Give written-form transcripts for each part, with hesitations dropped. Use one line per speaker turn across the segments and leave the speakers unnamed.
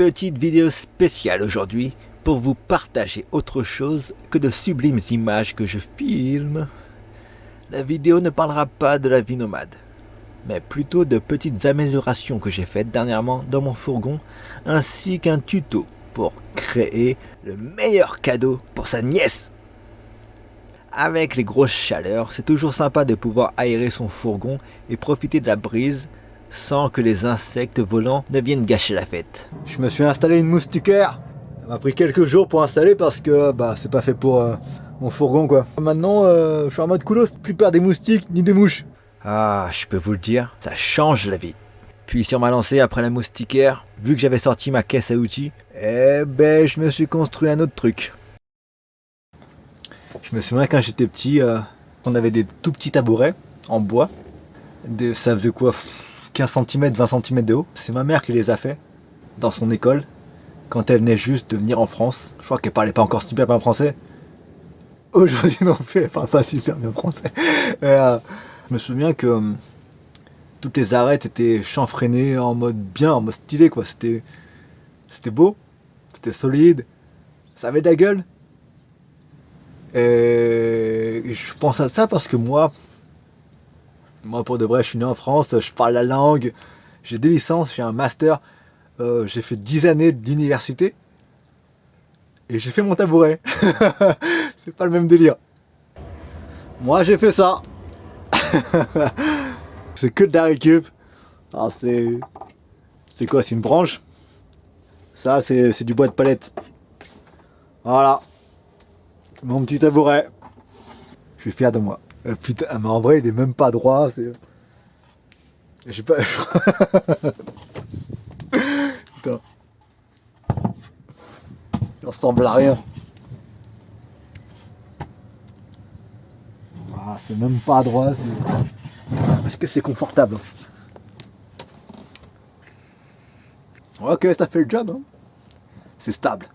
Petite vidéo spéciale aujourd'hui pour vous partager autre chose que de sublimes images que je filme. La vidéo ne parlera pas de la vie nomade, mais plutôt de petites améliorations que j'ai faites dernièrement dans mon fourgon, ainsi qu'un tuto pour créer le meilleur cadeau pour sa nièce. Avec les grosses chaleurs, c'est toujours sympa de pouvoir aérer son fourgon et profiter de la brise sans que les insectes volants ne viennent gâcher la fête.
Je me suis installé une moustiquaire. Ça m'a pris quelques jours pour installer parce que c'est pas fait pour mon fourgon quoi. Maintenant je suis en mode coolos, plus peur des moustiques ni des mouches.
Ah, je peux vous le dire, ça change la vie. Puis sur ma lancée après la moustiquaire, vu que j'avais sorti ma caisse à outils, je me suis construit un autre truc.
Je me souviens quand j'étais petit, on avait des tout petits tabourets en bois. Ça faisait quoi 15 cm, 20 cm de haut. C'est ma mère qui les a fait dans son école quand elle venait juste de venir en France. Je crois qu'elle parlait pas encore super bien français. Aujourd'hui non plus, elle parle pas super bien français. Je me souviens que toutes les arêtes étaient chanfreinées en mode bien, en mode stylé quoi. C'était beau, c'était solide, ça avait de la gueule. Et je pense à ça parce que moi pour de vrai, je suis né en France, je parle la langue, j'ai des licences, j'ai un master, j'ai fait 10 années d'université et j'ai fait mon tabouret. C'est pas le même délire. Moi j'ai fait ça. C'est que de la récup. Alors c'est quoi? C'est une branche. Ça c'est du bois de palette. Voilà. Mon petit tabouret. Je suis fier de moi. Putain, mais en vrai, il est même pas droit. J'ai pas. Putain. Il ressemble à rien. C'est même pas droit. Est-ce que c'est confortable? Ok, ça fait le job. Hein. C'est stable.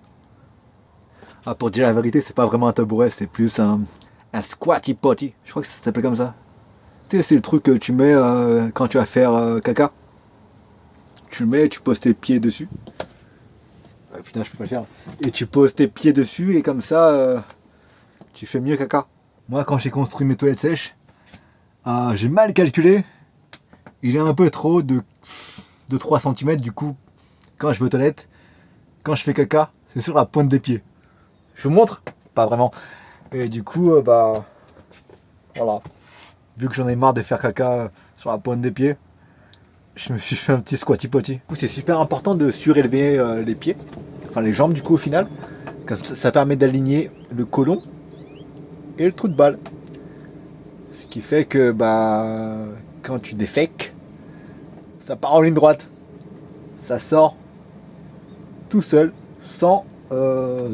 Pour dire la vérité, c'est pas vraiment un tabouret, c'est plus un squatty potty. Je crois que ça s'appelle comme ça. Tu sais, c'est le truc que tu mets quand tu vas faire caca. Tu le mets, tu poses tes pieds dessus. Putain, je peux pas le faire. Et tu poses tes pieds dessus et comme ça, tu fais mieux caca. Moi, quand j'ai construit mes toilettes sèches, j'ai mal calculé. Il est un peu trop de 3 cm. Du coup, quand je vais aux toilettes, quand je fais caca, c'est sur la pointe des pieds. Je vous montre? Pas vraiment. Et du coup, voilà. Vu que j'en ai marre de faire caca sur la pointe des pieds, je me suis fait un petit squatty potty. C'est super important de surélever les pieds, enfin les jambes du coup au final. Comme ça permet d'aligner le côlon et le trou de balle. Ce qui fait que quand tu défèques, ça part en ligne droite. Ça sort tout seul, sans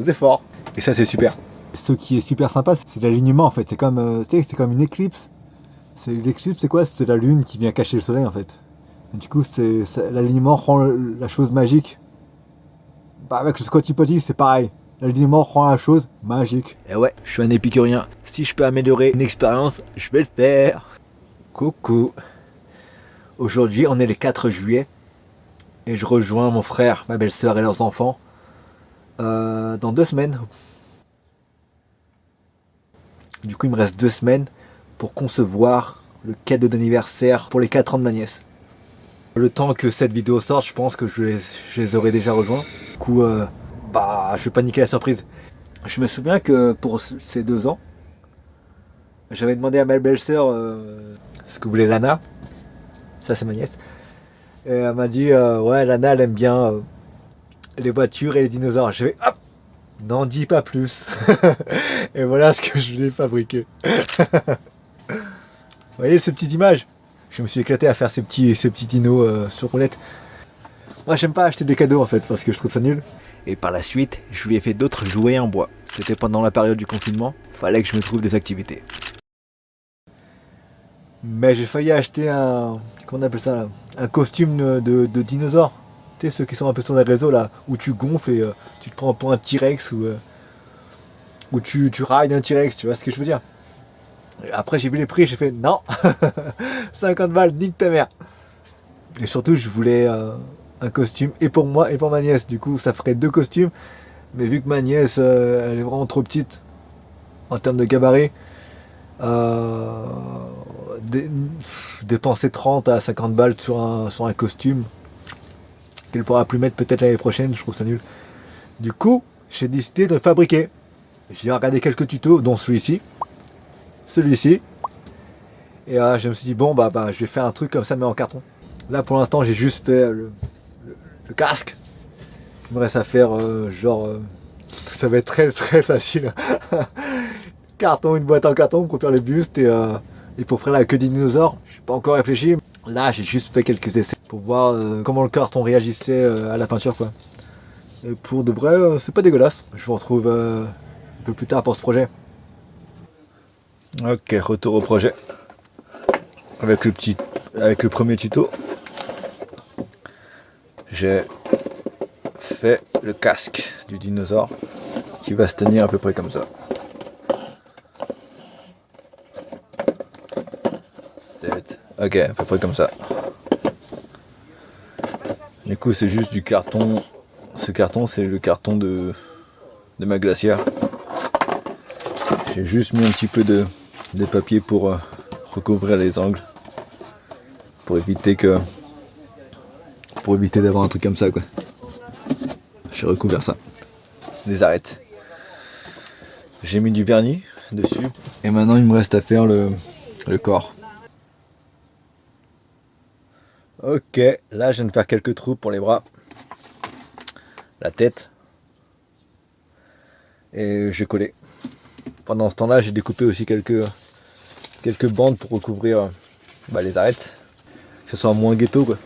effort. Et ça c'est super. Ce qui est super sympa, c'est l'alignement en fait. C'est comme, c'est comme une éclipse. L'éclipse c'est quoi? C'est la lune qui vient cacher le soleil en fait. Et du coup l'alignement rend la chose magique. Avec le squatty potty c'est pareil. L'alignement rend la chose magique.
Et ouais, je suis un épicurien. Si je peux améliorer une expérience, je vais le faire.
Coucou. Aujourd'hui on est le 4 juillet. Et je rejoins mon frère, ma belle-sœur et leurs enfants. Dans 2 semaines. Du coup il me reste 2 semaines pour concevoir le cadeau d'anniversaire pour les 4 ans de ma nièce. Le temps que cette vidéo sorte, je pense que je les aurai déjà rejoints. Du coup, je vais pas niquer la surprise. Je me souviens que pour ces 2 ans, j'avais demandé à ma belle-sœur ce que voulait Lana. Ça c'est ma nièce. Et elle m'a dit, ouais Lana elle aime bien les voitures et les dinosaures. Je vais hop, n'en dis pas plus. Et voilà ce que je lui ai fabriqué. Vous voyez ces petites images? Je me suis éclaté à faire ces petits dinos sur roulette. Moi j'aime pas acheter des cadeaux en fait parce que je trouve ça nul.
Et par la suite, je lui ai fait d'autres jouets en bois. C'était pendant la période du confinement, fallait que je me trouve des activités.
Mais j'ai failli acheter comment on appelle ça là, un costume de dinosaure. Tu sais ceux qui sont un peu sur les réseaux là, où tu gonfles et tu te prends pour un T-Rex ou tu rides un T-Rex, tu vois ce que je veux dire. Après j'ai vu les prix, j'ai fait non. 50 balles, nique ta mère. Et surtout je voulais un costume et pour moi et pour ma nièce. Du coup, ça ferait 2 costumes. Mais vu que ma nièce, elle est vraiment trop petite en termes de gabarit, euh, dépenser 30 à 50 balles sur un costume qu'elle pourra plus mettre peut-être l'année prochaine, je trouve ça nul. Du coup, j'ai décidé de le fabriquer. J'ai regardé quelques tutos, dont celui-ci. Et je me suis dit, bon, je vais faire un truc comme ça, mais en carton. Là, pour l'instant, j'ai juste fait le casque. Il me reste à faire ça va être très très facile. Carton, une boîte en carton pour faire le buste et pour faire la queue des dinosaures. Je n'ai pas encore réfléchi. Là, j'ai juste fait quelques essais pour voir comment le carton réagissait à la peinture, quoi. Et pour de vrai, c'est pas dégueulasse. Je vous retrouve un peu plus tard pour ce projet. Ok, retour au projet. Avec le premier tuto, j'ai fait le casque du dinosaure qui va se tenir à peu près comme ça. Ok, à peu près comme ça. Du coup, c'est juste du carton. Ce carton, c'est le carton de ma glacière. J'ai juste mis un petit peu de papier pour recouvrir les angles. Pour éviter d'avoir un truc comme ça, quoi. J'ai recouvert ça. Les arêtes. J'ai mis du vernis dessus. Et maintenant, il me reste à faire le corps. Ok, là je viens de faire quelques trous pour les bras, la tête, et j'ai collé. Pendant ce temps-là, j'ai découpé aussi quelques bandes pour recouvrir les arêtes, que ce soit moins ghetto, quoi.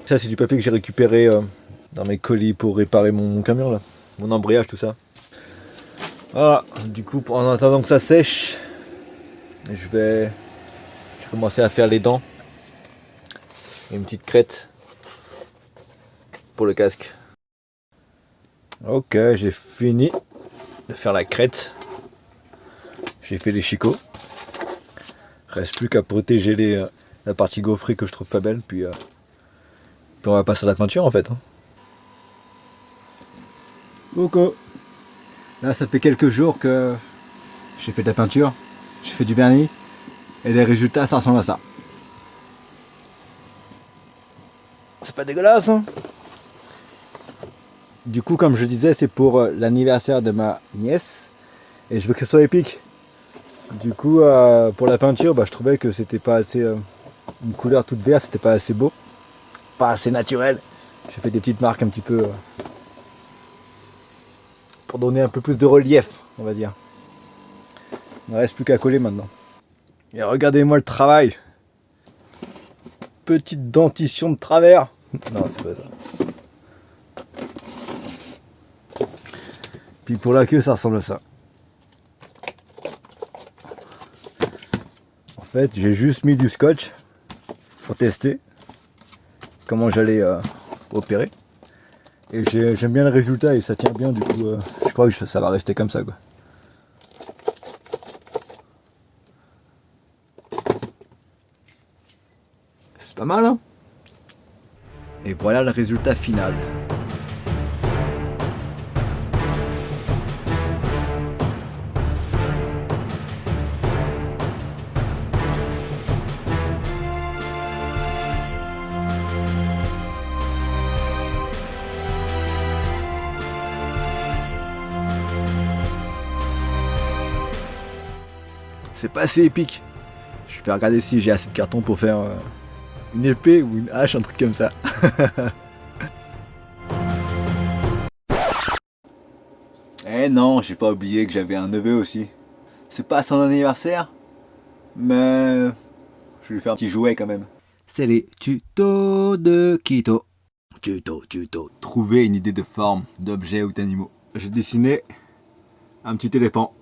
Ça, c'est du papier que j'ai récupéré dans mes colis pour réparer mon camion, là, mon embrayage, tout ça. Voilà, du coup, en attendant que ça sèche, je vais commencer à faire les dents. Une petite crête pour le casque. Ok, j'ai fini de faire la crête. J'ai fait les chicots. Reste plus qu'à protéger la partie gaufrée que je trouve pas belle. Puis on va passer à la peinture en fait. Coucou. Là, ça fait quelques jours que j'ai fait de la peinture. J'ai fait du vernis. Et les résultats, ça ressemble à ça. C'est pas dégueulasse, hein? Du coup, comme je disais, c'est pour l'anniversaire de ma nièce. Et je veux que ce soit épique. Du coup, pour la peinture, je trouvais que c'était pas assez... une couleur toute verte, c'était pas assez beau. Pas assez naturel. J'ai fait des petites marques un petit peu... pour donner un peu plus de relief, on va dire. Il ne reste plus qu'à coller maintenant. Et regardez-moi le travail. Petite dentition de travers. Non, c'est pas ça. Puis pour la queue, ça ressemble à ça. En fait, j'ai juste mis du scotch pour tester comment j'allais opérer. Et j'aime bien le résultat et ça tient bien, du coup, je crois que ça va rester comme ça, quoi. C'est pas mal, hein? Et voilà le résultat final. C'est pas assez épique. Je vais regarder si j'ai assez de carton pour faire une épée ou une hache, un truc comme ça. Eh non, j'ai pas oublié que j'avais un neveu aussi. C'est pas son anniversaire, mais je vais lui faire un petit jouet quand même. C'est les tutos de Kito. Tuto. Trouver une idée de forme, d'objet ou d'animaux. J'ai dessiné un petit éléphant.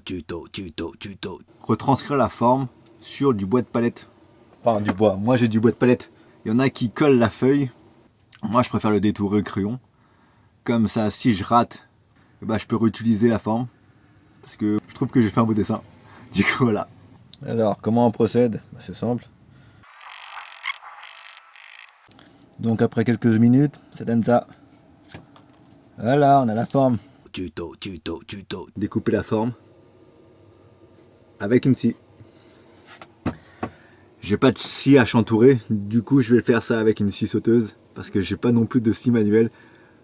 Tuto. Retranscrire la forme sur du bois de palette. Enfin, du bois. Moi, j'ai du bois de palette. Il y en a qui collent la feuille. Moi, je préfère le détourer au crayon. Comme ça, si je rate, je peux réutiliser la forme. Parce que je trouve que j'ai fait un beau dessin. Du coup, voilà. Alors, comment on procède? C'est simple. Donc après quelques minutes, ça donne ça. Voilà, on a la forme.
Tuto.
Découper la forme avec une scie. J'ai pas de scie à chantourer, du coup je vais faire ça avec une scie sauteuse parce que j'ai pas non plus de scie manuelle.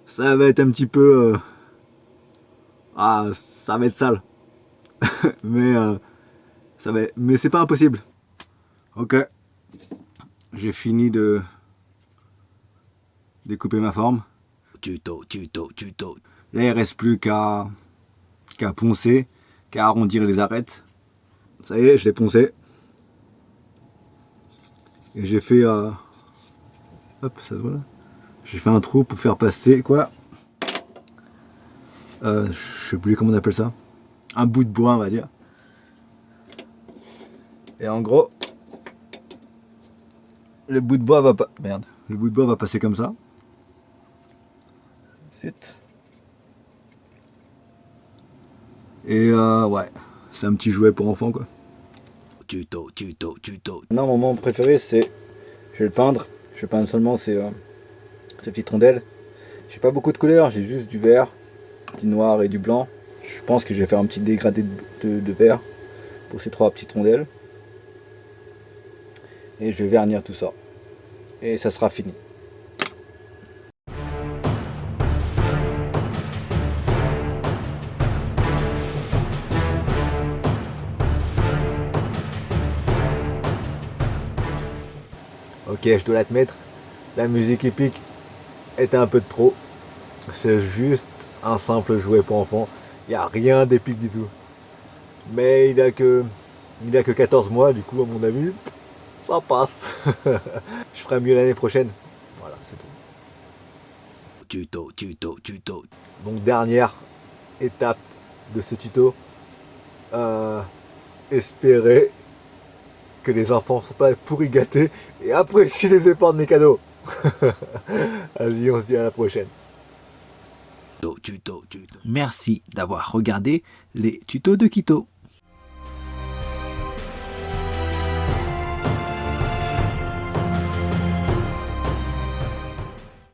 Ça va être un petit peu ça va être sale. mais mais c'est pas impossible. Ok. J'ai fini de découper ma forme.
Tuto.
Là il reste plus qu'à poncer, qu'à arrondir les arêtes. Ça y est, je l'ai poncé. Et j'ai fait hop, ça se voit là. J'ai fait un trou pour faire passer quoi. Je sais plus comment on appelle ça. Un bout de bois on va dire. Et en gros, le bout de bois va pas. Merde. Le bout de bois va passer comme ça. Et ouais, c'est un petit jouet pour enfants quoi.
Tuto.
Non, mon moment préféré c'est. Je vais le peindre. Je vais peindre seulement ces petites rondelles. J'ai pas beaucoup de couleurs, j'ai juste du vert, du noir et du blanc. Je pense que je vais faire un petit dégradé de vert pour ces 3 petites rondelles. Et je vais vernir tout ça. Et ça sera fini. Ok, je dois l'admettre, la musique épique était un peu de trop. C'est juste un simple jouet pour enfants. Il n'y a rien d'épique du tout. Mais il a que 14 mois, du coup, à mon avis, ça passe. Je ferai mieux l'année prochaine. Voilà, c'est tout.
Tuto.
Donc, dernière étape de ce tuto. Espérer que les enfants ne sont pas pourri gâtés et apprécient les efforts de mes cadeaux. Vas-y, on se dit à la prochaine.
Merci d'avoir regardé les tutos de Kito.